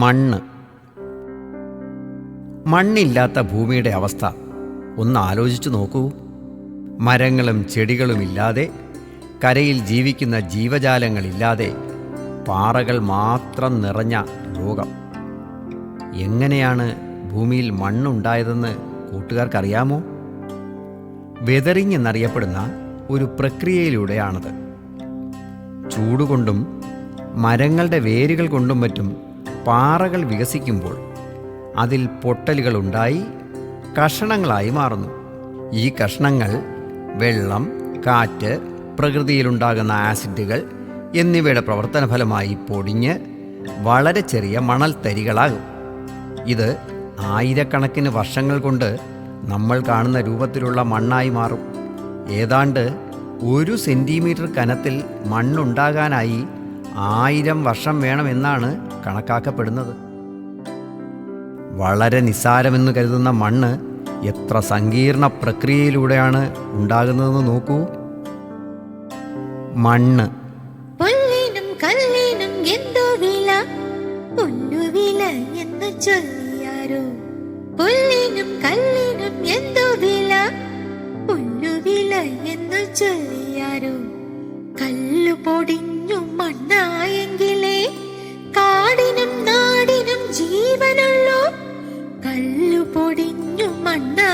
മണ്ണ്. മണ്ണില്ലാത്ത ഭൂമിയുടെ അവസ്ഥ ഒന്ന് ആലോചിച്ചു നോക്കൂ. മരങ്ങളും ചെടികളുമില്ലാതെ, കരയിൽ ജീവിക്കുന്ന ജീവജാലങ്ങളില്ലാതെ, പാറകൾ മാത്രം നിറഞ്ഞ ലോകം. എങ്ങനെയാണ് ഭൂമിയിൽ മണ്ണുണ്ടായതെന്ന് കൂട്ടുകാർക്കറിയാമോ? വെതറിങ് എന്നറിയപ്പെടുന്ന ഒരു പ്രക്രിയയിലൂടെയാണത്. ചൂടുകൊണ്ടും മരങ്ങളുടെ വേരുകൾ കൊണ്ടും മറ്റും പാറകൾ വികസിക്കുമ്പോൾ അതിൽ പൊട്ടലുകളുണ്ടായി കഷണങ്ങളായി മാറുന്നു. ഈ കഷണങ്ങൾ വെള്ളം, കാറ്റ്, പ്രകൃതിയിലുണ്ടാകുന്ന ആസിഡുകൾ എന്നിവയുടെ പ്രവർത്തന ഫലമായി പൊടിഞ്ഞ് വളരെ ചെറിയ മണൽത്തരികളാകും. ഇത് ആയിരക്കണക്കിന് വർഷങ്ങൾ കൊണ്ട് നമ്മൾ കാണുന്ന രൂപത്തിലുള്ള മണ്ണായി മാറും. ഏതാണ്ട് 1 സെൻറ്റിമീറ്റർ കനത്തിൽ മണ്ണുണ്ടാകാനായി 1000 വർഷം വേണമെന്നാണ് കണക്കാക്കപ്പെടുന്നത്. വളരെ നിസ്സാരമെന്ന് കരുതുന്ന മണ്ണ് എത്ര സങ്കീർണ പ്രക്രിയയിലൂടെയാണ് ഉണ്ടാകുന്നതെന്ന് നോക്കൂ. മണ്ണ്. പൊന്നിനും കല്ലിനും എന്തോ വില, പൊന്നുവില എന്ന് ചൊല്ലിയാരോ. പൊന്നിനും കല്ലിനും എന്തോ വില, പൊന്നുവില എന്ന് ചൊല്ലിയാരോ. കല്ലു പൊടിഞ്ഞു മണ്ണായെങ്കിലേ കാടിനും നാടിനും ജീവനുള്ളൂ. കല്ലു പൊടിഞ്ഞു മണ്ണാ